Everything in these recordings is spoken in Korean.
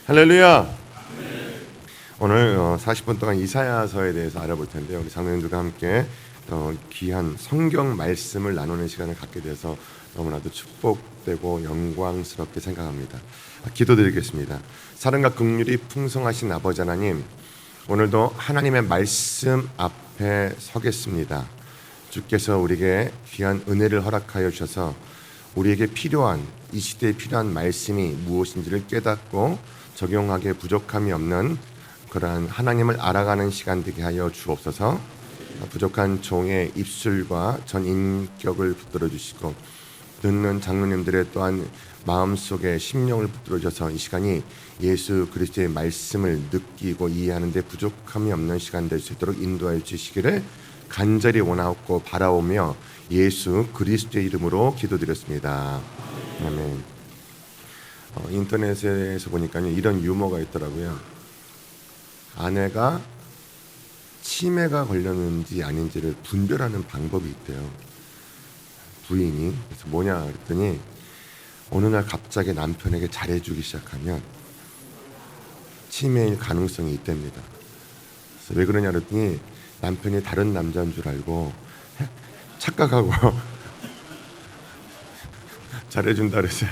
할렐루야. 오늘 40분 동안 이사야서에 대해서 알아볼 텐데요. 우리 장로님들과 함께 귀한 성경 말씀을 나누는 시간을 갖게 돼서 너무나도 축복되고 영광스럽게 생각합니다. 기도드리겠습니다. 사랑과 긍휼이 풍성하신 아버지 하나님, 오늘도 하나님의 말씀 앞에 서겠습니다. 주께서 우리에게 귀한 은혜를 허락하여 주셔서 우리에게 필요한, 이 시대에 필요한 말씀이 무엇인지를 깨닫고 적용하기에 부족함이 없는 그러한 하나님을 알아가는 시간 되게 하여 주옵소서. 부족한 종의 입술과 전 인격을 붙들어 주시고 듣는 장로님들의 또한 마음속에 심령을 붙들어 주셔서 이 시간이 예수 그리스도의 말씀을 느끼고 이해하는 데 부족함이 없는 시간 될 수 있도록 인도하여 주시기를 간절히 원하고 바라오며 예수 그리스도의 이름으로 기도드렸습니다. 아멘. 인터넷에서 보니까요, 이런 유머가 있더라고요. 아내가 치매가 걸렸는지 아닌지를 분별하는 방법이 있대요. 부인이. 그래서 뭐냐 그랬더니 어느 날 갑자기 남편에게 잘해주기 시작하면 치매일 가능성이 있답니다. 그래서 왜 그러냐 그랬더니 남편이 다른 남자인 줄 알고 착각하고 잘해준다 그래서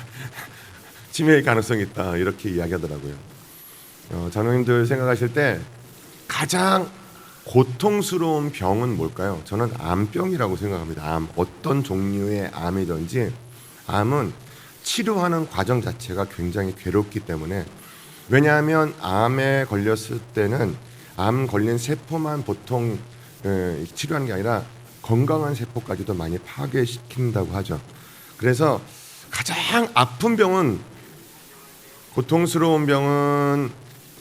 치매일 가능성이 있다 이렇게 이야기하더라고요. 장로님들 생각하실 때 가장 고통스러운 병은 뭘까요? 저는 암병이라고 생각합니다. 암, 어떤 종류의 암이든지 암은 치료하는 과정 자체가 굉장히 괴롭기 때문에, 왜냐하면 암에 걸렸을 때는 암 걸린 세포만 보통 치료하는 게 아니라 건강한 세포까지도 많이 파괴시킨다고 하죠. 그래서 가장 아픈 병은, 고통스러운 병은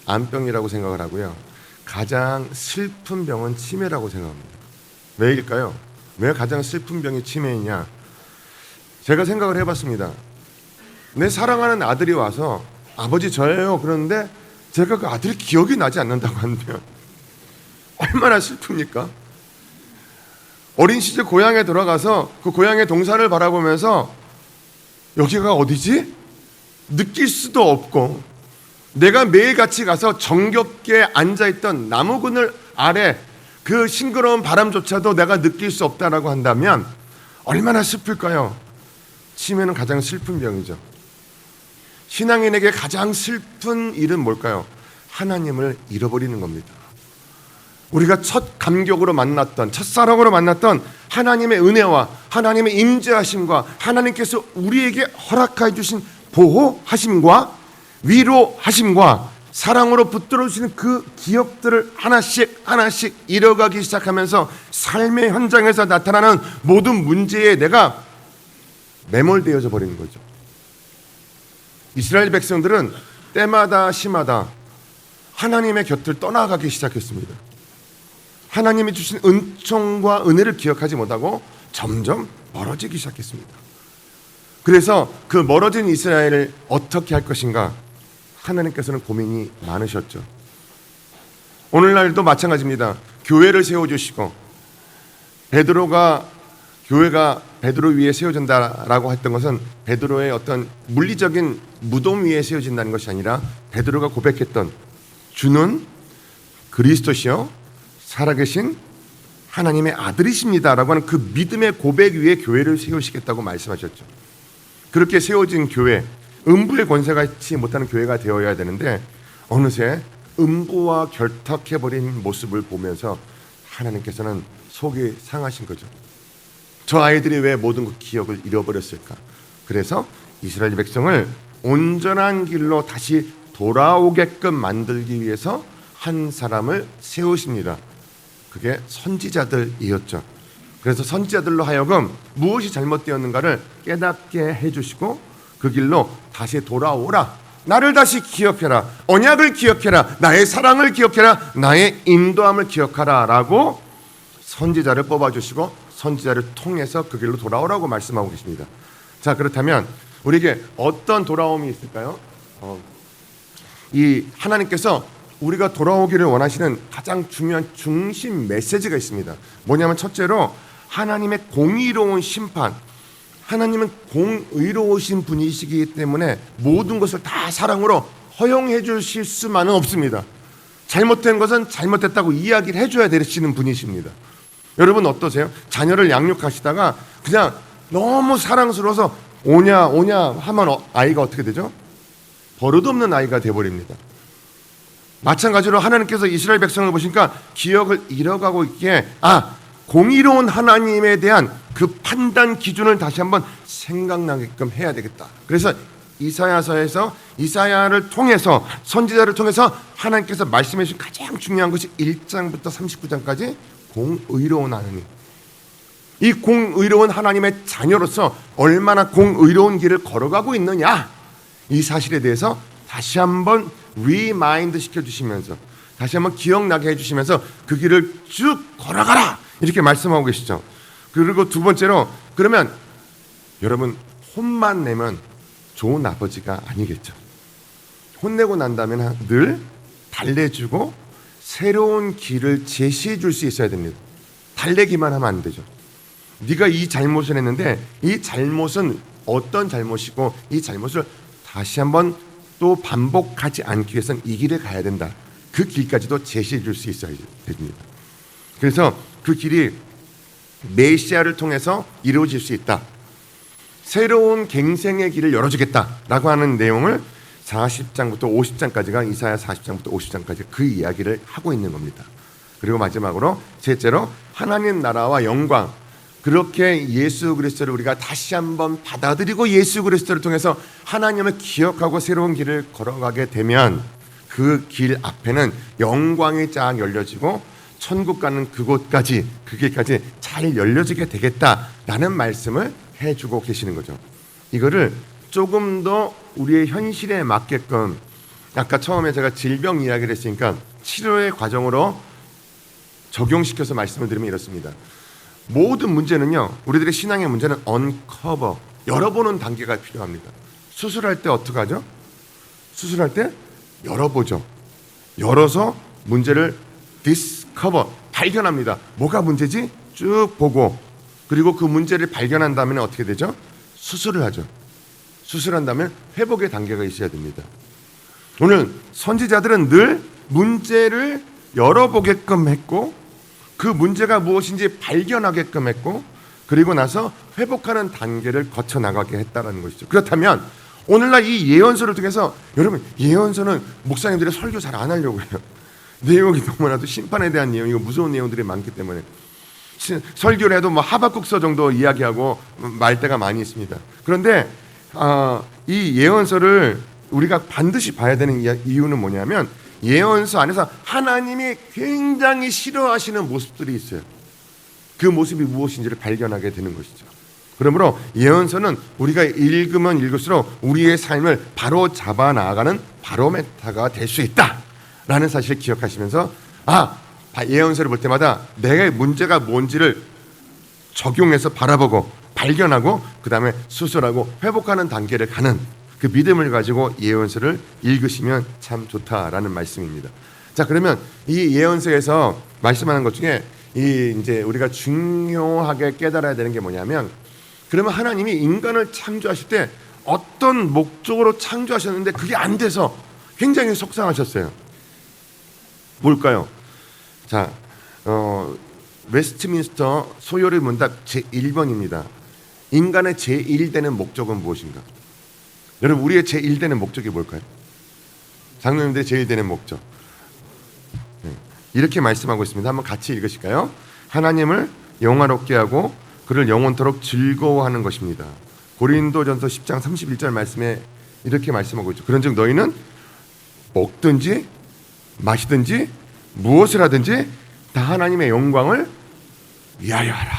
암병이라고 생각을 하고요. 가장 슬픈 병은 치매라고 생각합니다. 왜일까요? 왜 가장 슬픈 병이 치매이냐? 제가 생각을 해봤습니다. 내 사랑하는 아들이 와서 아버지 저예요 그러는데 제가 그 아들이 기억이 나지 않는다고 하면 얼마나 슬픕니까? 어린 시절 고향에 돌아가서 그 고향의 동산을 바라보면서 여기가 어디지? 느낄 수도 없고, 내가 매일 같이 가서 정겹게 앉아있던 나무 그늘 아래 그 싱그러운 바람조차도 내가 느낄 수 없다라고 한다면 얼마나 슬플까요? 치매는 가장 슬픈 병이죠. 신앙인에게 가장 슬픈 일은 뭘까요? 하나님을 잃어버리는 겁니다. 우리가 첫 감격으로 만났던, 첫사랑으로 만났던 하나님의 은혜와 하나님의 임재하심과 하나님께서 우리에게 허락해 주신 보호하심과 위로하심과 사랑으로 붙들어 주시는 그 기억들을 하나씩 하나씩 잃어가기 시작하면서 삶의 현장에서 나타나는 모든 문제에 내가 매몰되어져 버리는 거죠. 이스라엘 백성들은 때마다 시마다 하나님의 곁을 떠나가기 시작했습니다. 하나님이 주신 은총과 은혜를 기억하지 못하고 점점 멀어지기 시작했습니다. 그래서 그 멀어진 이스라엘을 어떻게 할 것인가, 하나님께서는 고민이 많으셨죠. 오늘날도 마찬가지입니다. 교회를 세워주시고 교회가 베드로 위에 세워진다라고 했던 것은 베드로의 어떤 물리적인 무덤 위에 세워진다는 것이 아니라 베드로가 고백했던 주는 그리스도시요 살아계신 하나님의 아들이십니다라고 하는 그 믿음의 고백 위에 교회를 세우시겠다고 말씀하셨죠. 그렇게 세워진 교회, 음부의 권세가 있지 못하는 교회가 되어야 되는데 어느새 음부와 결탁해버린 모습을 보면서 하나님께서는 속이 상하신 거죠. 저 아이들이 왜 모든 그 기억을 잃어버렸을까? 그래서 이스라엘 백성을 온전한 길로 다시 돌아오게끔 만들기 위해서 한 사람을 세우십니다. 그게 선지자들이었죠. 그래서 선지자들로 하여금 무엇이 잘못되었는가를 깨닫게 해주시고 그 길로 다시 돌아오라, 나를 다시 기억해라, 언약을 기억해라, 나의 사랑을 기억해라, 나의 인도함을 기억하라 라고 선지자를 뽑아주시고 선지자를 통해서 그 길로 돌아오라고 말씀하고 계십니다. 자, 그렇다면 우리에게 어떤 돌아옴이 있을까요? 이 하나님께서 우리가 돌아오기를 원하시는 가장 중요한 중심 메시지가 있습니다. 뭐냐면 첫째로 하나님의 공의로운 심판, 하나님은 공의로우신 분이시기 때문에 모든 것을 다 사랑으로 허용해 주실 수만은 없습니다. 잘못된 것은 잘못됐다고 이야기를 해줘야 되시는 분이십니다. 여러분 어떠세요? 자녀를 양육하시다가 그냥 너무 사랑스러워서 오냐 하면 아이가 어떻게 되죠? 버릇없는 아이가 돼버립니다. 마찬가지로 하나님께서 이스라엘 백성을 보시니까 기억을 잃어가고 있기에 공의로운 하나님에 대한 그 판단 기준을 다시 한번 생각나게끔 해야 되겠다. 그래서 이사야서에서 이사야를 통해서 선지자를 통해서 하나님께서 말씀해 주신 가장 중요한 것이 1장부터 39장까지 공의로운 하나님. 이 공의로운 하나님의 자녀로서 얼마나 공의로운 길을 걸어가고 있느냐, 이 사실에 대해서 다시 한번 리마인드 시켜주시면서 다시 한번 기억나게 해주시면서 그 길을 쭉 걸어가라 이렇게 말씀하고 계시죠. 그리고 두 번째로, 그러면 여러분 혼만 내면 좋은 아버지가 아니겠죠. 혼내고 난 다음에 늘 달래주고 새로운 길을 제시해 줄 수 있어야 됩니다. 달래기만 하면 안 되죠. 네가 이 잘못을 했는데 이 잘못은 어떤 잘못이고 이 잘못을 다시 한번 또 반복하지 않기 위해서는 이 길에 가야 된다. 그 길까지도 제시해 줄 수 있어야 됩니다. 그래서 그 길이 메시아를 통해서 이루어질 수 있다. 새로운 갱생의 길을 열어주겠다라고 하는 내용을 40장부터 50장까지가 이사야 40장부터 50장까지 그 이야기를 하고 있는 겁니다. 그리고 마지막으로 셋째로 하나님 나라와 영광, 그렇게 예수 그리스도를 우리가 다시 한번 받아들이고 예수 그리스도를 통해서 하나님을 기억하고 새로운 길을 걸어가게 되면 그 길 앞에는 영광이 쫙 열려지고 천국 가는 그곳까지, 그 길까지 잘 열려지게 되겠다라는 말씀을 해주고 계시는 거죠. 이거를 조금 더 우리의 현실에 맞게끔, 아까 처음에 제가 질병 이야기를 했으니까 치료의 과정으로 적용시켜서 말씀을 드리면 이렇습니다. 모든 문제는요, 우리들의 신앙의 문제는 언커버, 열어보는 단계가 필요합니다. 수술할 때 어떻게 하죠? 수술할 때 열어보죠. 열어서 문제를 디스커버, 발견합니다. 뭐가 문제지? 쭉 보고, 그리고 그 문제를 발견한 다음에 어떻게 되죠? 수술을 하죠. 수술한 다음에 회복의 단계가 있어야 됩니다. 오늘 선지자들은 늘 문제를 열어보게끔 했고 그 문제가 무엇인지 발견하게끔 했고 그리고 나서 회복하는 단계를 거쳐 나가게 했다는 것이죠. 그렇다면 오늘날 이 예언서를 통해서, 여러분 예언서는 목사님들이 설교 잘 안 하려고 해요. 내용이 너무나도 심판에 대한 내용이고 무서운 내용들이 많기 때문에 설교를 해도 하박국서 정도 이야기하고 말 때가 많이 있습니다. 그런데 이 예언서를 우리가 반드시 봐야 되는 이유는 뭐냐면 예언서 안에서 하나님이 굉장히 싫어하시는 모습들이 있어요. 그 모습이 무엇인지를 발견하게 되는 것이죠. 그러므로 예언서는 우리가 읽으면 읽을수록 우리의 삶을 바로 잡아 나아가는 바로메타가 될 수 있다라는 사실을 기억하시면서 예언서를 볼 때마다 내 문제가 뭔지를 적용해서 바라보고 발견하고 그 다음에 수술하고 회복하는 단계를 가는 그 믿음을 가지고 예언서를 읽으시면 참 좋다라는 말씀입니다. 자, 그러면 이 예언서에서 말씀하는 것 중에 이제 우리가 중요하게 깨달아야 되는 게 뭐냐면, 그러면 하나님이 인간을 창조하실 때 어떤 목적으로 창조하셨는데 그게 안 돼서 굉장히 속상하셨어요. 뭘까요? 자, 웨스트민스터 소요리 문답 제1번입니다. 인간의 제1되는 목적은 무엇인가? 여러분 우리의 제1되는 목적이 뭘까요? 장로님들의 제1되는 목적, 이렇게 말씀하고 있습니다. 한번 같이 읽으실까요? 하나님을 영화롭게 하고 그를 영원토록 즐거워하는 것입니다. 고린도전서 10장 31절 말씀에 이렇게 말씀하고 있죠. 그런즉 너희는 먹든지 마시든지 무엇을 하든지 다 하나님의 영광을 위하여 하라.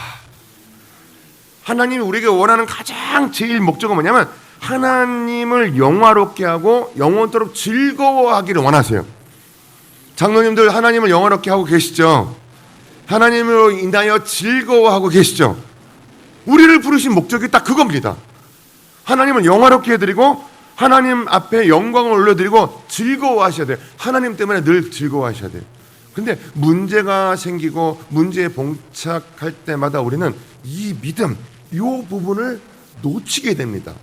하나님이 우리에게 원하는 가장 제일 목적은 뭐냐면 하나님을 영화롭게 하고 영원토록 즐거워하기를 원하세요. 장로님들 하나님을 영화롭게 하고 계시죠? 하나님으로 인하여 즐거워하고 계시죠? 우리를 부르신 목적이 딱 그겁니다. 하나님을 영화롭게 해드리고 하나님 앞에 영광을 올려드리고 즐거워하셔야 돼요. 하나님 때문에 늘 즐거워하셔야 돼요. 근데 문제가 생기고 문제에 봉착할 때마다 우리는 이 믿음, 이 부분을 놓치게 됩니다.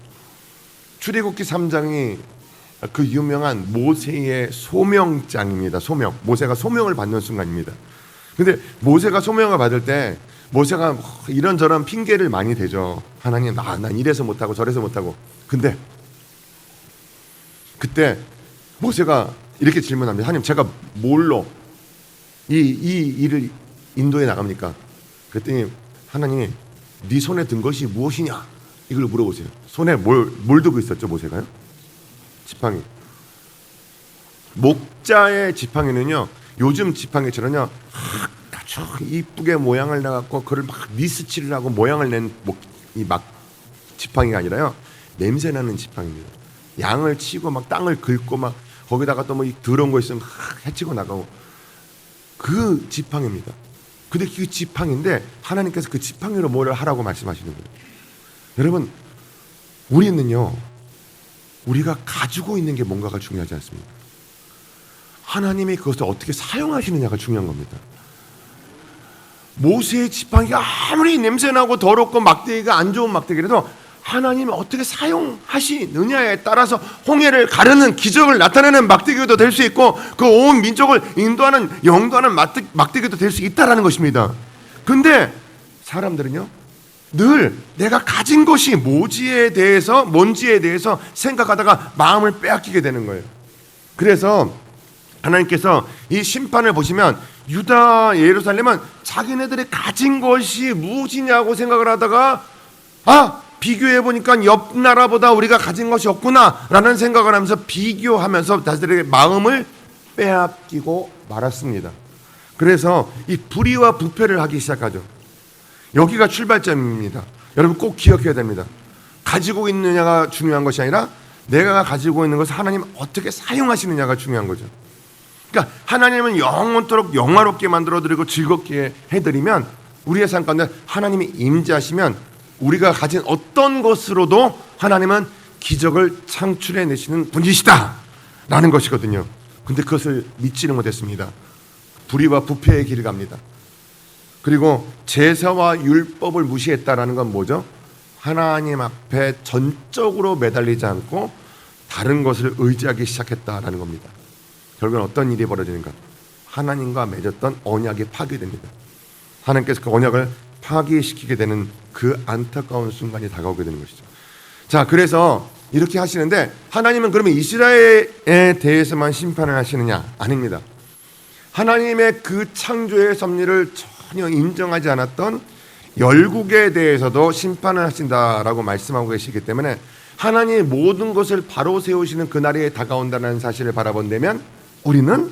출애굽기 3장이 그 유명한 모세의 소명장입니다. 소명. 모세가 소명을 받는 순간입니다. 근데 모세가 소명을 받을 때 모세가 이런저런 핑계를 많이 대죠. 하나님, 난 이래서 못하고 저래서 못하고. 근데 그때 모세가 이렇게 질문합니다. 하나님, 제가 뭘로 이 일을 인도에 나갑니까? 그랬더니 하나님이 네 손에 든 것이 무엇이냐? 이걸 물어보세요. 손에 뭘 들고 있었죠, 모세가요? 지팡이. 목자의 지팡이는요, 요즘 지팡이처럼요, 아주 이쁘게 모양을 내갖고 그걸 막 니스칠을 하고 모양을 낸 이 막 지팡이가 아니라요, 냄새 나는 지팡이입니다. 양을 치고 막 땅을 긁고 막 거기다가 또 뭐 더러운 거 있으면 막 해치고 나가고, 그 지팡이입니다. 근데 그 지팡이인데 하나님께서 그 지팡이로 뭘 하라고 말씀하시는 거예요. 여러분, 우리는요, 우리가 가지고 있는 게 뭔가가 중요하지 않습니다. 하나님이 그것을 어떻게 사용하시느냐가 중요한 겁니다. 모세의 지팡이가 아무리 냄새나고 더럽고 막대기가 안 좋은 막대기라도 하나님이 어떻게 사용하시느냐에 따라서 홍해를 가르는 기적을 나타내는 막대기도 될 수 있고, 그 온 민족을 인도하는 영도하는 막대기도 될 수 있다라는 것입니다. 근데 사람들은요, 늘 내가 가진 것이 뭔지에 대해서 생각하다가 마음을 빼앗기게 되는 거예요. 그래서 하나님께서 이 심판을 보시면 유다 예루살렘은 자기네들이 가진 것이 무엇이냐고 생각을 하다가, 비교해 보니까 옆 나라보다 우리가 가진 것이 없구나라는 생각을 하면서 비교하면서 자신들의 마음을 빼앗기고 말았습니다. 그래서 이 불의와 부패를 하기 시작하죠. 여기가 출발점입니다. 여러분 꼭 기억해야 됩니다. 가지고 있느냐가 중요한 것이 아니라 내가 가지고 있는 것을 하나님 어떻게 사용하시느냐가 중요한 거죠. 그러니까 하나님은 영원토록 영화롭게 만들어드리고 즐겁게 해드리면, 우리의 삶 가운데 하나님이 임재하시면 우리가 가진 어떤 것으로도 하나님은 기적을 창출해내시는 분이시다 라는 것이거든요. 근데 그것을 믿지는 못했습니다. 불의와 부패의 길을 갑니다. 그리고 제사와 율법을 무시했다라는 건 뭐죠? 하나님 앞에 전적으로 매달리지 않고 다른 것을 의지하기 시작했다라는 겁니다. 결국은 어떤 일이 벌어지는가? 하나님과 맺었던 언약이 파괴됩니다. 하나님께서 그 언약을 파괴시키게 되는 그 안타까운 순간이 다가오게 되는 것이죠. 자, 그래서 이렇게 하시는데 하나님은 그러면 이스라엘에 대해서만 심판을 하시느냐? 아닙니다. 하나님의 그 창조의 섭리를 전혀 인정하지 않았던 열국에 대해서도 심판을 하신다라고 말씀하고 계시기 때문에 하나님의 모든 것을 바로 세우시는 그날이 다가온다는 사실을 바라본다면 우리는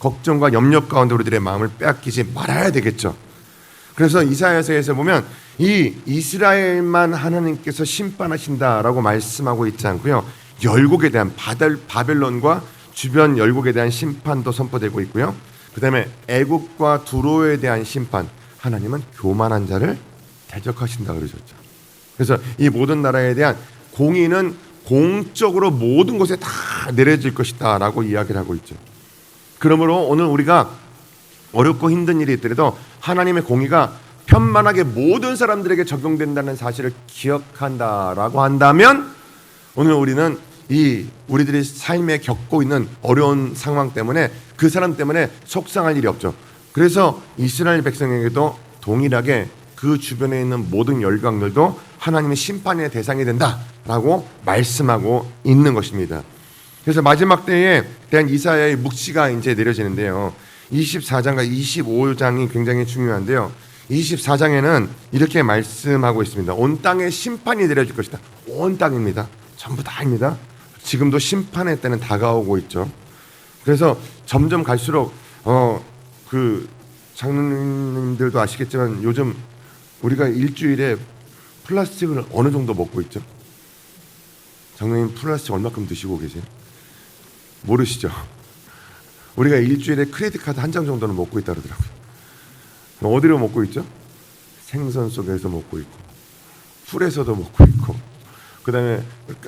걱정과 염려 가운데 우리들의 마음을 빼앗기지 말아야 되겠죠. 그래서 이사야서에서 보면 이 이스라엘만 하나님께서 심판하신다라고 말씀하고 있지 않고요, 열국에 대한 바벨론과 주변 열국에 대한 심판도 선포되고 있고요, 그 다음에 애국과 두로에 대한 심판, 하나님은 교만한 자를 대적하신다 그러셨죠. 그래서 이 모든 나라에 대한 공의는 공적으로 모든 곳에 다 내려질 것이다 라고 이야기를 하고 있죠. 그러므로 오늘 우리가 어렵고 힘든 일이 있더라도 하나님의 공의가 편만하게 모든 사람들에게 적용된다는 사실을 기억한다라고 한다면, 오늘 우리는 우리들이 삶에 겪고 있는 어려운 상황 때문에 그 사람 때문에 속상할 일이 없죠. 그래서 이스라엘 백성에게도 동일하게 그 주변에 있는 모든 열강들도 하나님의 심판의 대상이 된다라고 말씀하고 있는 것입니다. 그래서 마지막 때에 대한 이사야의 묵시가 이제 내려지는데요, 24장과 25장이 굉장히 중요한데요, 24장에는 이렇게 말씀하고 있습니다. 온 땅에 심판이 내려질 것이다. 온 땅입니다. 전부 다입니다. 지금도 심판의 때는 다가오고 있죠. 그래서 점점 갈수록 그 장로님들도 아시겠지만 요즘 우리가 일주일에 플라스틱을 어느 정도 먹고 있죠? 장로님 플라스틱 얼마큼 드시고 계세요? 모르시죠? 우리가 일주일에 크레딧 카드 한 장 정도는 먹고 있다 그러더라고요. 어디로 먹고 있죠? 생선 속에서 먹고 있고, 풀에서도 먹고 있고, 그 다음에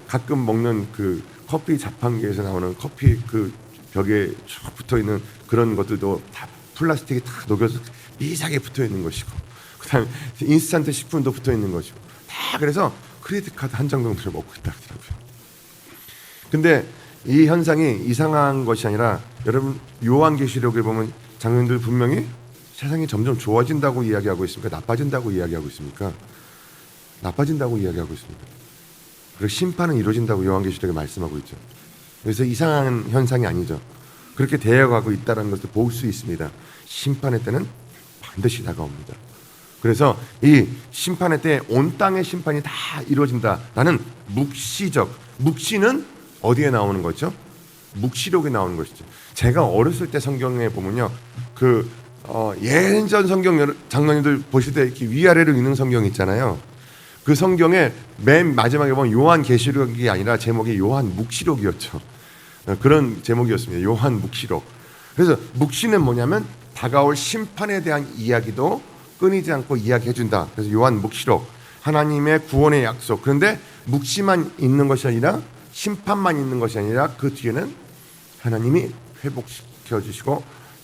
가끔 먹는 그 커피 자판기에서 나오는 커피 그 벽에 쭉 붙어 있는 그런 것들도 다 플라스틱이 다 녹여서 미세하게 붙어 있는 것이고, 그 다음에 인스턴트 식품도 붙어 있는 것이고, 다 그래서 크레딧 카드 한 장 정도를 먹고 있다 그러더라고요. 근데 이 현상이 이상한 것이 아니라 여러분 요한계시록에 보면 장로님들 분명히 세상이 점점 좋아진다고 이야기하고 있습니까? 나빠진다고 이야기하고 있습니까? 나빠진다고 이야기하고 있습니다. 그리고 심판은 이루어진다고 요한계시록에 말씀하고 있죠. 그래서 이상한 현상이 아니죠. 그렇게 되어가고 있다는 것을 볼 수 있습니다. 심판의 때는 반드시 다가옵니다. 그래서 이 심판의 때 온 땅의 심판이 다 이루어진다라는 묵시는 어디에 나오는 거죠? 묵시록에 나오는 것이죠. 제가 어렸을 때 성경에 보면요, 예전 성경 장로님들 보실 때 이렇게 위아래로 읽는 성경 있잖아요. 그 성경에 맨 마지막에 보면 요한계시록이 아니라 제목이 요한묵시록이었죠. 그런 제목이었습니다. 요한묵시록. 그래서 묵시는 뭐냐면 다가올 심판에 대한 이야기도 끊이지 않고 이야기해준다. 그래서 요한묵시록, 하나님의 구원의 약속. 그런데 묵시만 있는 것이 아니라 심판만 있는 것이 아니라 그 뒤에는 하나님이 회복시켜 주시고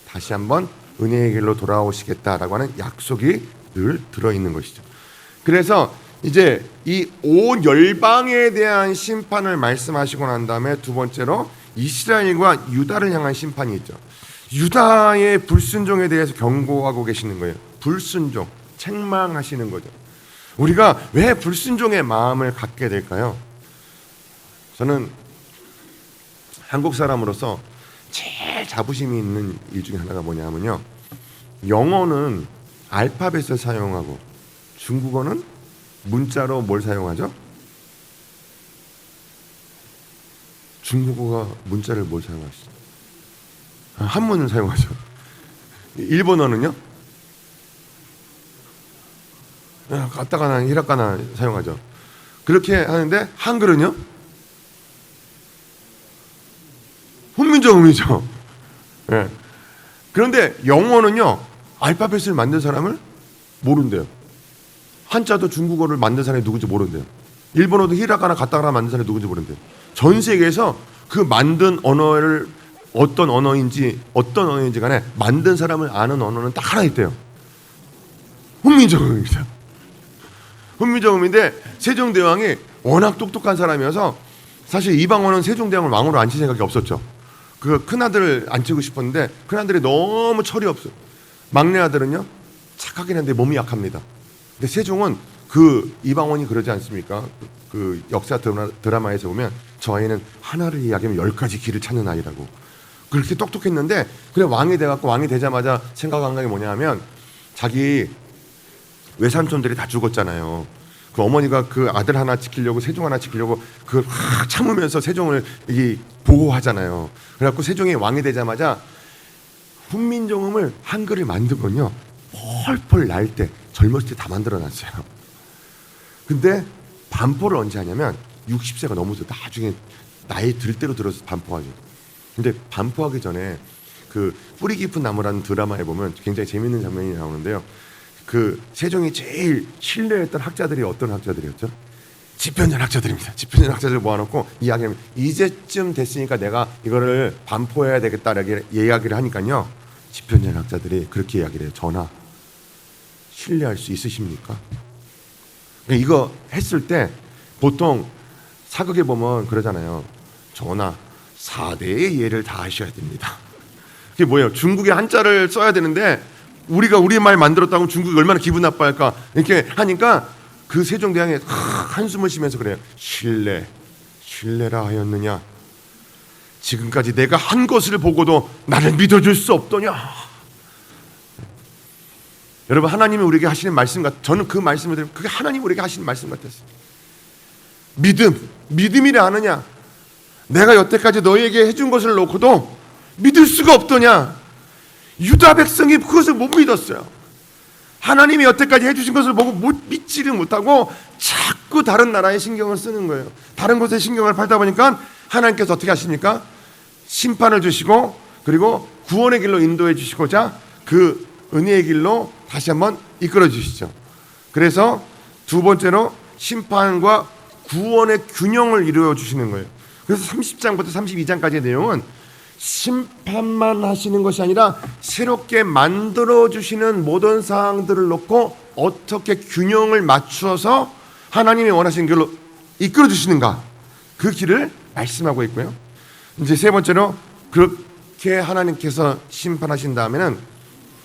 다시 한번 은혜의 길로 돌아오시겠다라고 하는 약속이 늘 들어있는 것이죠. 그래서 이제 이 온 열방에 대한 심판을 말씀하시고 난 다음에 두 번째로 이스라엘과 유다를 향한 심판이 있죠. 유다의 불순종에 대해서 경고하고 계시는 거예요. 불순종, 책망하시는 거죠. 우리가 왜 불순종의 마음을 갖게 될까요? 저는 한국 사람으로서 제일 자부심이 있는 일 중에 하나가 뭐냐면요, 영어는 알파벳을 사용하고 중국어는 문자로 뭘 사용하죠? 중국어가 문자를 뭘 사용하시죠? 한문을 사용하죠. 일본어는요? 가타카나, 히라카나 사용하죠. 그렇게 하는데 한글은요? 훈민정음이죠. 네. 그런데 영어는요, 알파벳을 만든 사람을 모른대요. 한자도 중국어를 만든 사람이 누군지 모른대요. 일본어도 히라카나 가타카나 만든 사람이 누군지 모른대요. 전 세계에서 그 만든 언어를 어떤 언어인지 간에 만든 사람을 아는 언어는 딱 하나 있대요. 훈민정음입니다. 훈민정음인데 세종대왕이 워낙 똑똑한 사람이어서 사실 이방원은 세종대왕을 왕으로 앉힐 생각이 없었죠. 그 큰아들을 앉히고 싶었는데 큰아들이 너무 철이 없어요. 막내 아들은요, 착하긴 한데 몸이 약합니다. 근데 세종은 그 이방원이 그러지 않습니까? 그 역사 드라마에서 보면 저 아이는 하나를 이야기하면 10가지 길을 찾는 아이라고. 그렇게 똑똑했는데 그래 왕이 돼갖고, 왕이 되자마자 생각한 게 뭐냐면 자기 외삼촌들이 다 죽었잖아요. 그 어머니가 그 아들 하나 지키려고, 세종 하나 지키려고 그걸 참으면서 세종을 보호하잖아요. 그래갖고 세종이 왕이 되자마자 훈민정음을 한글을 만들면요, 펄펄 날 때, 젊었을 때 다 만들어놨어요. 근데 반포를 언제 하냐면 60세가 넘어서 나중에 나이 들 대로 들어서 반포하죠. 근데 반포하기 전에 그 뿌리 깊은 나무라는 드라마에 보면 굉장히 재밌는 장면이 나오는데요. 그 세종이 제일 신뢰했던 학자들이 어떤 학자들이었죠? 집현전 학자들입니다. 집현전 학자들 모아놓고 이야기하면 이제쯤 됐으니까 내가 이거를 반포해야 되겠다라고 이야기를 하니까요, 집현전 학자들이 그렇게 이야기를 해요. 전하, 신뢰할 수 있으십니까? 이거 했을 때 보통 사극에 보면 그러잖아요. 전하, 4대의 예를 다 하셔야 됩니다. 그게 뭐예요? 중국의 한자를 써야 되는데 우리가 우리말 만들었다고 중국이 얼마나 기분 나빠할까? 이렇게 하니까 그 세종대왕이 한숨을 쉬면서 그래요. 신뢰라 하였느냐? 지금까지 내가 한 것을 보고도 나를 믿어줄 수 없더냐? 여러분, 하나님이 우리에게 하시는 말씀 저는 그 말씀을 들으면 그게 하나님이 우리에게 하시는 말씀 같았어요. 믿음이라 하느냐? 내가 여태까지 너희에게 해준 것을 놓고도 믿을 수가 없더냐? 유다 백성이 그것을 못 믿었어요. 하나님이 여태까지 해주신 것을 보고 믿지를 못하고 자꾸 다른 나라에 신경을 쓰는 거예요. 다른 곳에 신경을 팔다 보니까 하나님께서 어떻게 하십니까? 심판을 주시고, 그리고 구원의 길로 인도해 주시고자 그 은혜의 길로 다시 한번 이끌어 주시죠. 그래서 두 번째로 심판과 구원의 균형을 이루어 주시는 거예요. 그래서 30장부터 32장까지의 내용은 심판만 하시는 것이 아니라 새롭게 만들어 주시는 모든 사항들을 놓고 어떻게 균형을 맞추어서 하나님이 원하시는 길로 이끌어 주시는가, 그 길을 말씀하고 있고요. 이제 세 번째로 그렇게 하나님께서 심판하신 다음에는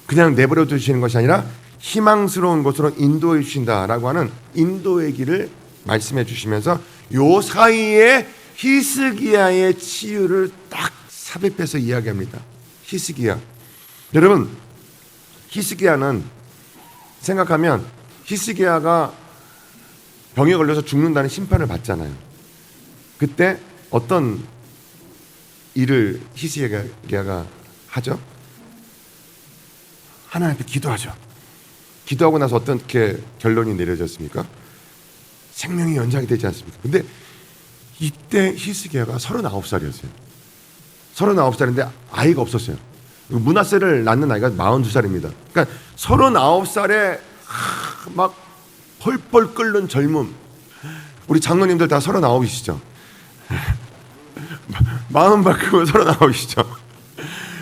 그냥 내버려 두시는 것이 아니라 희망스러운 곳으로 인도해 주신다라고 하는 인도의 길을 말씀해 주시면서 요 사이에 히스기야의 치유를 딱 삽입해서 이야기합니다. 히스기야. 여러분, 히스기야는 생각하면 히스기야가 병에 걸려서 죽는다는 심판을 받잖아요. 그때 어떤 일을 히스기야가 하죠? 하나님 앞에 기도하죠. 기도하고 나서 어떻게 결론이 내려졌습니까? 생명이 연장이 되지 않습니까? 근데 이때 히스기야가 39살이었어요. 39살인데 아이가 없었어요. 므낫세를 낳는 아이가 42살입니다. 그러니까 39살에 막 펄펄 끓는 젊음. 우리 장로님들 다 39이시죠? 마음 바꾸고 39이시죠?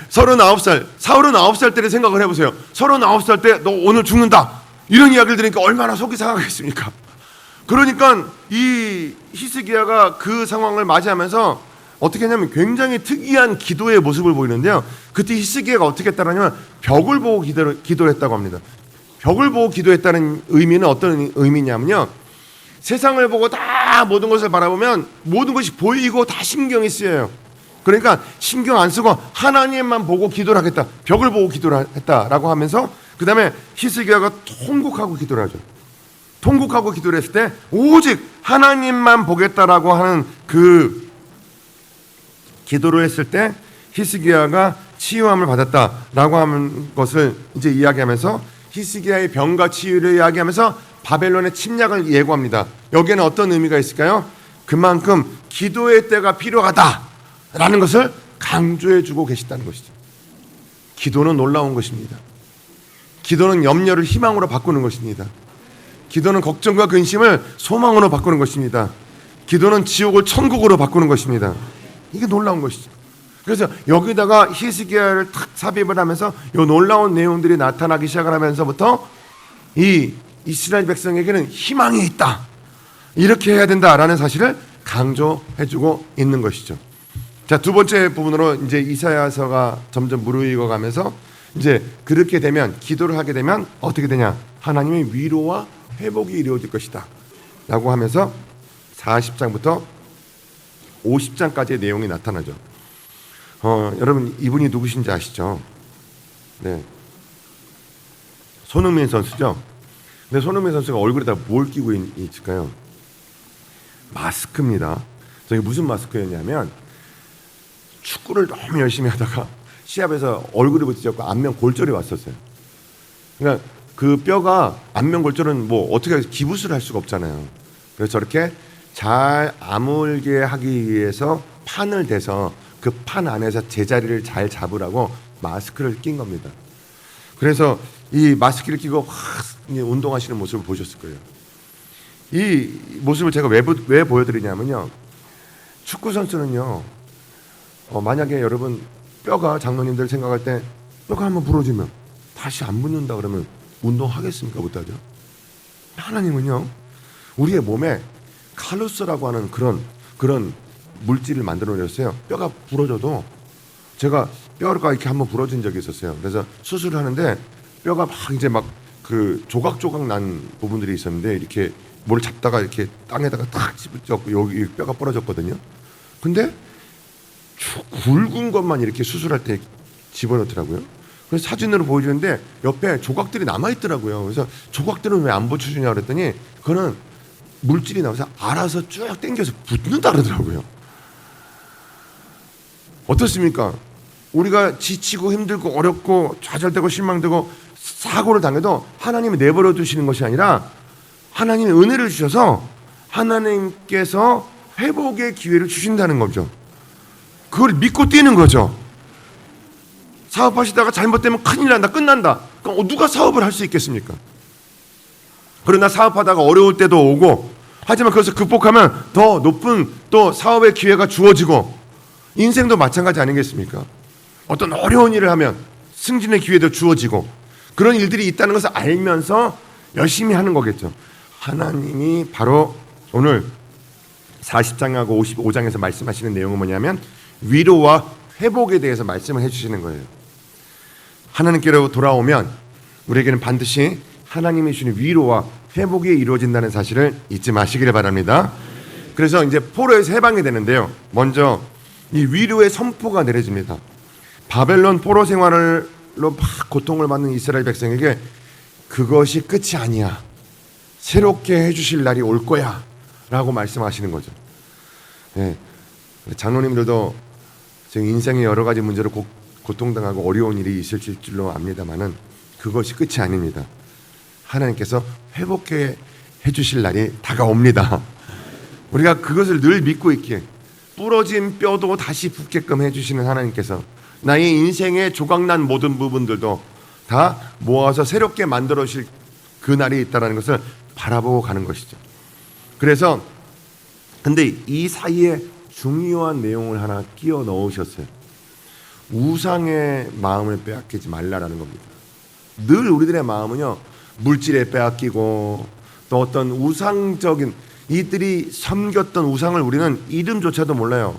39살 때를 생각을 해보세요. 39살 때 너 오늘 죽는다 이런 이야기를 들으니까 얼마나 속이 상하겠습니까? 그러니까 이 히스기야가 그 상황을 맞이하면서 어떻게 했냐면 굉장히 특이한 기도의 모습을 보이는데요. 그때 히스기야가 어떻게 했다냐면 벽을 보고 기도를 했다고 합니다. 벽을 보고 기도했다는 의미는 어떤 의미냐면요, 세상을 보고 다 모든 것을 바라보면 모든 것이 보이고 다 신경이 쓰여요. 그러니까 신경 안 쓰고 하나님만 보고 기도를 하겠다, 벽을 보고 기도를 했다라고 하면서 그 다음에 히스기야가 통곡하고 기도를 하죠. 통곡하고 기도를 했을 때 오직 하나님만 보겠다라고 하는 그 기도를 했을 때 히스기야가 치유함을 받았다라고 하는 것을 이제 이야기하면서 히스기야의 병과 치유를 이야기하면서 바벨론의 침략을 예고합니다. 여기에는 어떤 의미가 있을까요? 그만큼 기도의 때가 필요하다라는 것을 강조해 주고 계시다는 것이죠. 기도는 놀라운 것입니다. 기도는 염려를 희망으로 바꾸는 것입니다. 기도는 걱정과 근심을 소망으로 바꾸는 것입니다. 기도는 지옥을 천국으로 바꾸는 것입니다. 이게 놀라운 것이죠. 그래서 여기다가 히스기야를 탁 삽입을 하면서 이 놀라운 내용들이 나타나기 시작을 하면서부터 이 이스라엘 백성에게는 희망이 있다, 이렇게 해야 된다라는 사실을 강조해주고 있는 것이죠. 자, 두 번째 부분으로 이제 이사야서가 점점 무르익어 가면서 이제 그렇게 되면, 기도를 하게 되면 어떻게 되냐, 하나님의 위로와 회복이 이루어질 것이다 라고 하면서 40장부터 50장까지의 내용이 나타나죠. 여러분, 이분이 누구신지 아시죠? 네, 손흥민 선수죠. 근데 손흥민 선수가 얼굴에다 뭘 끼고 있을까요? 마스크입니다. 저게 무슨 마스크였냐면, 축구를 너무 열심히 하다가 시합에서 얼굴이 부딪혔고 안면 골절이 왔었어요. 그러니까 그 뼈가, 안면 골절은 뭐 어떻게 기부스를 할 수가 없잖아요. 그래서 저렇게 잘 아물게 하기 위해서 판을 대서 그 판 안에서 제자리를 잘 잡으라고 마스크를 낀 겁니다. 그래서 이 마스크를 끼고 운동하시는 모습을 보셨을 거예요. 이 모습을 제가 왜 보여드리냐면요, 축구 선수는요, 만약에 여러분 뼈가, 장로님들 생각할 때 뼈가 한번 부러지면 다시 안 붙는다 그러면 운동하겠습니까? 못하죠. 하나님은요, 우리의 몸에 칼로스라고 하는 그런 물질을 만들어 내렸어요. 뼈가 부러져도, 제가 뼈가 이렇게 한번 부러진 적이 있었어요. 그래서 수술을 하는데 뼈가 막 이제 막 그 조각조각 난 부분들이 있었는데, 이렇게 뭘 잡다가 이렇게 땅에다가 탁 집어넣고 여기 뼈가 부러졌거든요. 근데 굵은 것만 이렇게 수술할 때 집어넣더라고요. 그래서 사진으로 보여주는데 옆에 조각들이 남아있더라고요. 그래서 조각들은 왜 안 붙여주냐 그랬더니 그거는 물질이 나와서 알아서 쭉 당겨서 붙는다 그러더라고요. 어떻습니까? 우리가 지치고 힘들고 어렵고 좌절되고 실망되고 사고를 당해도 하나님이 내버려 두시는 것이 아니라 하나님의 은혜를 주셔서 하나님께서 회복의 기회를 주신다는 거죠. 그걸 믿고 뛰는 거죠. 사업하시다가 잘못되면 큰일 난다, 끝난다. 그럼 누가 사업을 할 수 있겠습니까? 그러나 사업하다가 어려울 때도 오고, 하지만 그것을 극복하면 더 높은 또 사업의 기회가 주어지고, 인생도 마찬가지 아니겠습니까? 어떤 어려운 일을 하면 승진의 기회도 주어지고, 그런 일들이 있다는 것을 알면서 열심히 하는 거겠죠. 하나님이 바로 오늘 40장하고 55장에서 말씀하시는 내용은 뭐냐면, 위로와 회복에 대해서 말씀을 해주시는 거예요. 하나님께로 돌아오면 우리에게는 반드시 하나님이 주시는 위로와 회복이 이루어진다는 사실을 잊지 마시기를 바랍니다. 그래서 이제 포로에서 해방이 되는데요. 먼저 이 위로의 선포가 내려집니다. 바벨론 포로 생활로 막 고통을 받는 이스라엘 백성에게 그것이 끝이 아니야. 새롭게 해주실 날이 올 거야. 라고 말씀하시는 거죠. 네. 장로님들도 지금 인생의 여러 가지 문제로 고통당하고 어려운 일이 있을 줄로 압니다만은 그것이 끝이 아닙니다. 하나님께서 회복해 해주실 날이 다가옵니다. 우리가 그것을 늘 믿고 있기에 부러진 뼈도 다시 붙게끔 해주시는 하나님께서 나의 인생의 조각난 모든 부분들도 다 모아서 새롭게 만들어 주실 그 날이 있다는 것을 바라보고 가는 것이죠. 그래서 근데 이 사이에 중요한 내용을 하나 끼워 넣으셨어요. 우상의 마음을 빼앗기지 말라라는 겁니다. 늘 우리들의 마음은요, 물질에 빼앗기고 또 어떤 우상적인 이들이 섬겼던 우상을 우리는 이름조차도 몰라요.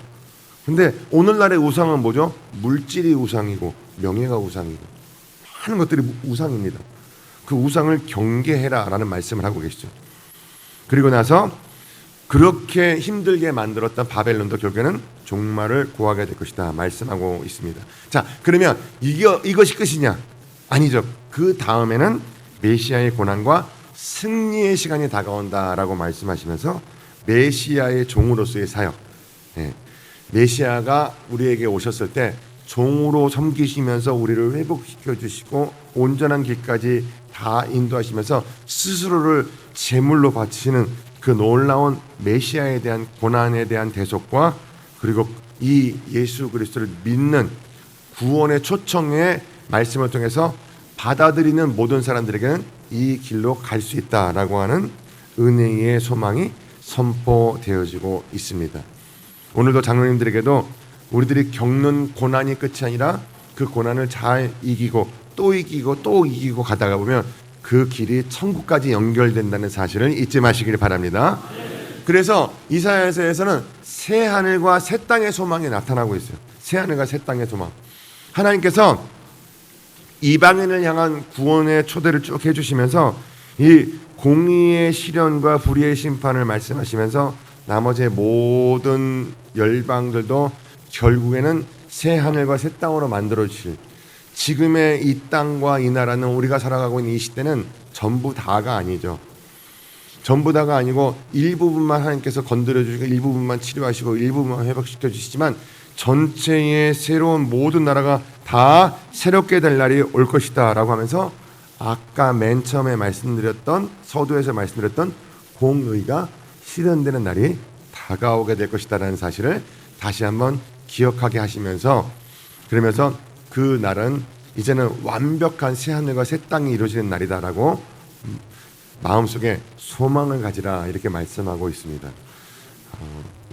근데 오늘날의 우상은 뭐죠? 물질이 우상이고 명예가 우상이고 많은 것들이 우상입니다. 그 우상을 경계해라라는 말씀을 하고 계시죠. 그리고 나서 그렇게 힘들게 만들었던 바벨론도 결국에는 종말을 고하게 될 것이다 말씀하고 있습니다. 자, 그러면 이것이 끝이냐? 아니죠. 그 다음에는 메시아의 고난과 승리의 시간이 다가온다라고 말씀하시면서 메시아의 종으로서의 사역, 메시아가 우리에게 오셨을 때 종으로 섬기시면서 우리를 회복시켜 주시고 온전한 길까지 다 인도하시면서 스스로를 제물로 바치시는 그 놀라운 메시아에 대한 고난에 대한 대속과 그리고 이 예수 그리스도를 믿는 구원의 초청의 말씀을 통해서 받아들이는 모든 사람들에게는 이 길로 갈 수 있다라고 하는 은혜의 소망이 선포되어지고 있습니다. 오늘도 장로님들에게도 우리들이 겪는 고난이 끝이 아니라 그 고난을 잘 이기고 또 이기고 또 이기고 가다가 보면 그 길이 천국까지 연결된다는 사실을 잊지 마시길 바랍니다. 그래서 이사야서에서는 새 하늘과 새 땅의 소망이 나타나고 있어요. 새 하늘과 새 땅의 소망. 하나님께서 이방인을 향한 구원의 초대를 쭉 해주시면서 이 공의의 시련과 불의의 심판을 말씀하시면서 나머지 모든 열방들도 결국에는 새 하늘과 새 땅으로 만들어 주실, 지금의 이 땅과 이 나라는 우리가 살아가고 있는 이 시대는 전부 다가 아니죠. 전부 다가 아니고 일부분만 하나님께서 건드려 주시고 일부분만 치료하시고 일부분만 회복시켜 주시지만 전체의 새로운 모든 나라가 다 새롭게 될 날이 올 것이다 라고 하면서 아까 맨 처음에 말씀드렸던 서두에서 말씀드렸던 공의가 실현되는 날이 다가오게 될 것이다 라는 사실을 다시 한번 기억하게 하시면서, 그러면서 그 날은 이제는 완벽한 새하늘과 새 땅이 이루어지는 날이다라고 마음속에 소망을 가지라 이렇게 말씀하고 있습니다.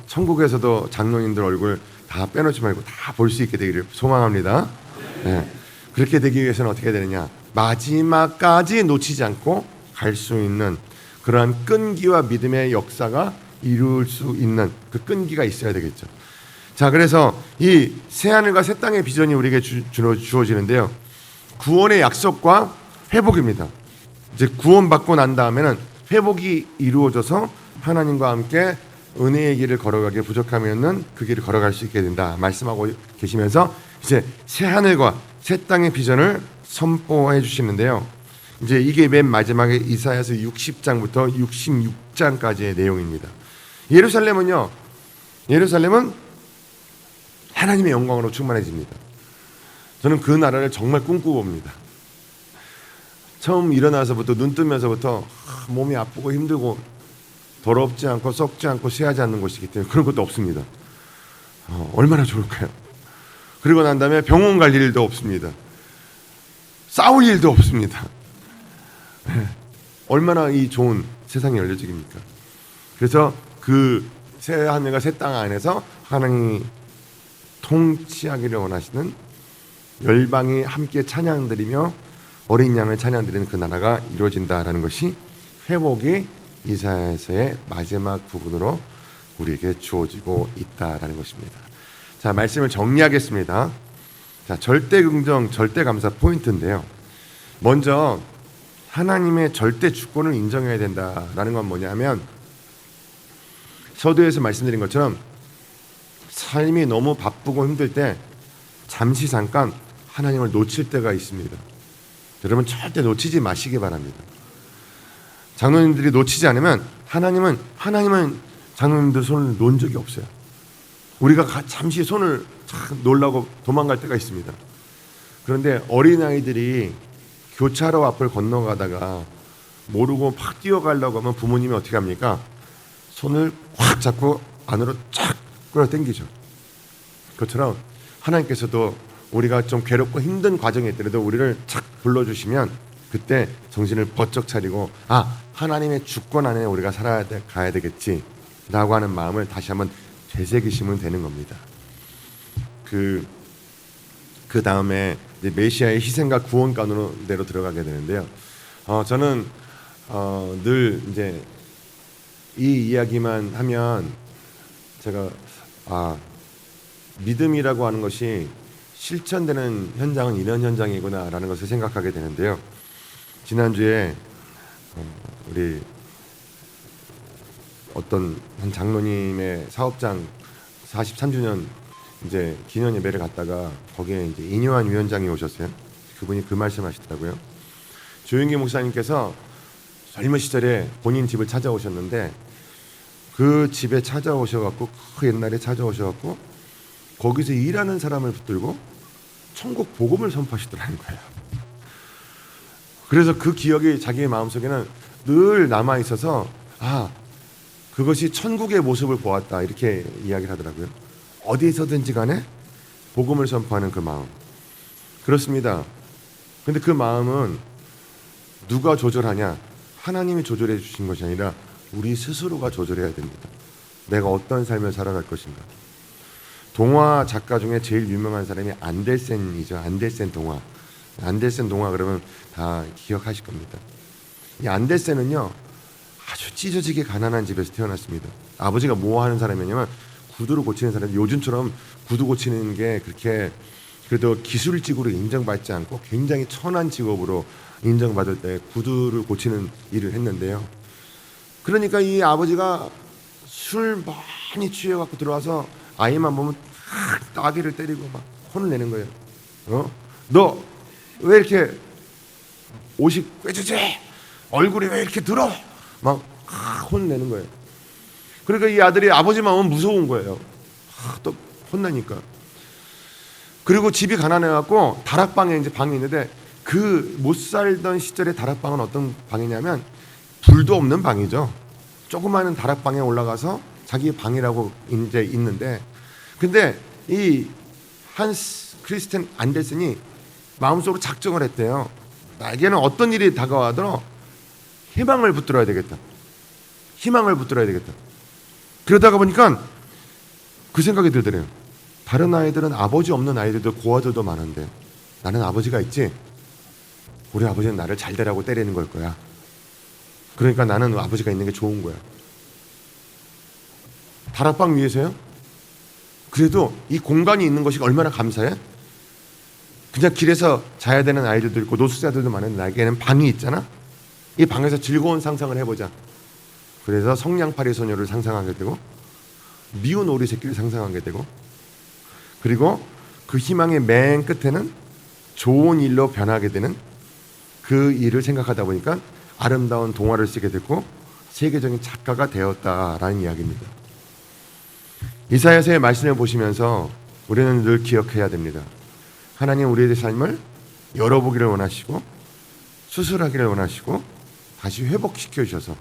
천국에서도 장로님들 얼굴 다 빼놓지 말고 다 볼 수 있게 되기를 소망합니다. 네. 그렇게 되기 위해서는 어떻게 되느냐? 마지막까지 놓치지 않고 갈 수 있는 그러한 끈기와 믿음의 역사가 이룰 수 있는 그 끈기가 있어야 되겠죠. 자, 그래서 이 새하늘과 새 땅의 비전이 우리에게 주어지는데요. 구원의 약속과 회복입니다. 이제 구원받고 난 다음에는 회복이 이루어져서 하나님과 함께 은혜의 길을 걸어가기에 부족함이 없는 그 길을 걸어갈 수 있게 된다 말씀하고 계시면서 이제 새하늘과 새 땅의 비전을 선포해 주시는데요. 이제 이게 맨 마지막에 이사야서 60장부터 66장까지의 내용입니다. 예루살렘은 하나님의 영광으로 충만해집니다. 저는 그 나라를 정말 꿈꾸봅니다. 처음 일어나서부터 눈 뜨면서부터 몸이 아프고 힘들고 더럽지 않고 썩지 않고 쇠하지 않는 곳이기 때문에 그런 것도 없습니다. 얼마나 좋을까요? 그리고 난 다음에 병원 갈 일도 없습니다. 싸울 일도 없습니다. 얼마나 이 좋은 세상이 열려지깁니까? 그래서 그 새 하늘과 새 땅 안에서 하나님이 통치하기를 원하시는 열방이 함께 찬양드리며 어린 양을 찬양드리는 그 나라가 이루어진다라는 것이 회복이 이사야서의 마지막 부분으로 우리에게 주어지고 있다라는 것입니다. 자, 자, 말씀을 정리하겠습니다. 자, 절대 긍정, 절대 감사 포인트인데요. 먼저 하나님의 절대 주권을 인정해야 된다라는 건 뭐냐면, 서두에서 말씀드린 것처럼 삶이 너무 바쁘고 힘들 때 잠시 잠깐 하나님을 놓칠 때가 있습니다. 여러분 절대 놓치지 마시기 바랍니다. 장로님들이 놓치지 않으면 하나님은 장로님들 손을 놓은 적이 없어요. 우리가 잠시 손을 착 놓으려고 도망갈 때가 있습니다. 그런데 어린아이들이 교차로 앞을 건너가다가 모르고 팍 뛰어가려고 하면 부모님이 어떻게 합니까? 손을 확 잡고 안으로 쫙 끌어당기죠. 그것처럼 하나님께서도 우리가 좀 괴롭고 힘든 과정이 있더라도 우리를 착 불러주시면 그때 정신을 번쩍 차리고, 아, 하나님의 주권 안에 우리가 가야 되겠지 라고 하는 마음을 다시 한번 되새기시면 되는 겁니다. 그 다음에 이제 메시아의 희생과 구원 가운데로 들어가게 되는데요. 저는 늘 이제 이 이야기만 하면 제가 믿음이라고 하는 것이 실천되는 현장은 이런 현장이구나라는 것을 생각하게 되는데요. 지난주에 우리 어떤 한 장로님의 사업장 43주년 이제 기념 예배를 갔다가 거기에 이제 이뇨한 위원장이 오셨어요. 그분이 그 말씀하시더라고요. 조윤기 목사님께서 젊은 시절에 본인 집을 찾아오셨는데 그 집에 찾아오셔갖고 그 옛날에 찾아오셔갖고 거기서 일하는 사람을 붙들고 천국 복음을 선포하시더라는 거예요. 그래서 그 기억이 자기의 마음속에는 늘 남아 있어서 그것이 천국의 모습을 보았다 이렇게 이야기를 하더라고요. 어디서든지 간에 복음을 선포하는 그 마음. 그렇습니다. 근데 그 마음은 누가 조절하냐? 하나님이 조절해 주신 것이 아니라 우리 스스로가 조절해야 됩니다. 내가 어떤 삶을 살아갈 것인가. 동화 작가 중에 제일 유명한 사람이 안델센이죠. 안델센 동화. 안델센 동화 그러면 다 기억하실 겁니다. 이 안델센은요, 아주 찢어지게 가난한 집에서 태어났습니다. 아버지가 뭐 하는 사람이냐면 구두를 고치는 사람. 요즘처럼 구두 고치는 게 그렇게 그래도 기술직으로 인정받지 않고 굉장히 천한 직업으로 인정받을 때 구두를 고치는 일을 했는데요. 그러니까 이 아버지가 술 많이 취해갖고 들어와서 아이만 보면 따귀를 때리고 막 혼을 내는 거예요. 너 왜 이렇게 옷이 꿰주지? 얼굴이 왜 이렇게 들어? 막 혼을 내는 거예요. 그러니까 이 아들이 아버지 마음은 무서운 거예요. 또 혼나니까. 그리고 집이 가난해갖고 다락방에 이제 방이 있는데 그 못 살던 시절의 다락방은 어떤 방이냐면 불도 없는 방이죠. 조그마한 다락방에 올라가서 자기 방이라고 이제 있는데, 근데 이 한스 크리스텐 안델센이 마음속으로 작정을 했대요. 나에게는 어떤 일이 다가와도 희망을 붙들어야 되겠다. 희망을 붙들어야 되겠다. 그러다가 보니까 그 생각이 들더래요. 다른 아이들은 아버지 없는 아이들도 고아들도 많은데 나는 아버지가 있지. 우리 아버지는 나를 잘 되라고 때리는 걸 거야. 그러니까 나는 아버지가 있는 게 좋은 거야. 다락방 위에서요? 그래도 이 공간이 있는 것이 얼마나 감사해? 그냥 길에서 자야 되는 아이들도 있고 노숙자들도 많은데 나에게는 방이 있잖아. 이 방에서 즐거운 상상을 해보자. 그래서 성냥팔이 소녀를 상상하게 되고 미운 오리 새끼를 상상하게 되고, 그리고 그 희망의 맨 끝에는 좋은 일로 변하게 되는 그 일을 생각하다 보니까 아름다운 동화를 쓰게 됐고 세계적인 작가가 되었다라는 이야기입니다. 이사야서의 말씀을 보시면서 우리는 늘 기억해야 됩니다. 하나님 우리의 삶을 열어보기를 원하시고 수술하기를 원하시고 다시 회복시켜 주셔서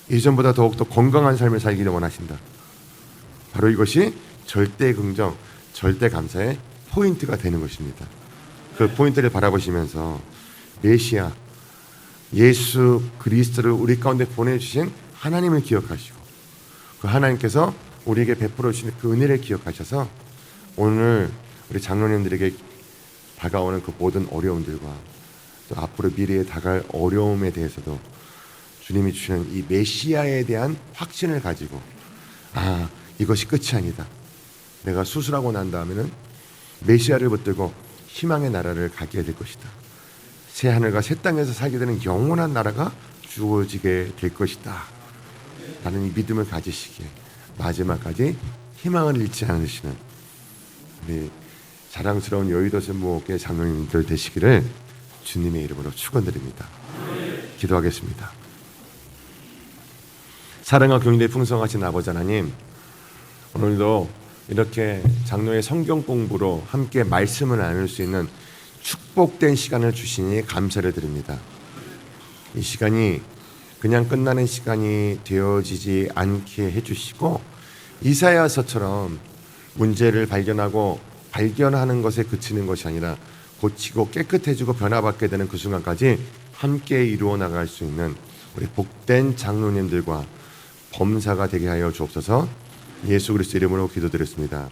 이전보다 더욱더 건강한 삶을 살기를 원하신다. 바로 이것이 절대 긍정, 절대 감사의 포인트가 되는 것입니다. 그 포인트를 바라보시면서 메시아 예수 그리스도를 우리 가운데 보내주신 하나님을 기억하시고 그 하나님께서 우리에게 베풀어 주신 그 은혜를 기억하셔서 오늘 우리 장로님들에게 다가오는 그 모든 어려움들과 또 앞으로 미래에 다가올 어려움에 대해서도 주님이 주시는 이 메시아에 대한 확신을 가지고 이것이 끝이 아니다. 내가 수술하고 난 다음에는 메시아를 붙들고 희망의 나라를 가게 될 것이다. 새 하늘과 새 땅에서 살게 되는 영원한 나라가 주어지게 될 것이다. 라는 이 믿음을 가지시기에 마지막까지 희망을 잃지 않으시는 우리 자랑스러운 여의도 세무목회 장로님들 되시기를 주님의 이름으로 축원드립니다. 기도하겠습니다. 사랑과 긍휼이 풍성하신 아버지 하나님, 오늘도 이렇게 장로의 성경 공부로 함께 말씀을 나눌 수 있는 축복된 시간을 주시니 감사를 드립니다. 이 시간이 그냥 끝나는 시간이 되어지지 않게 해주시고 이사야서처럼 문제를 발견하고 발견하는 것에 그치는 것이 아니라 고치고 깨끗해지고 변화받게 되는 그 순간까지 함께 이루어 나갈 수 있는 우리 복된 장로님들과 범사가 되게 하여 주옵소서. 예수 그리스도 이름으로 기도드렸습니다.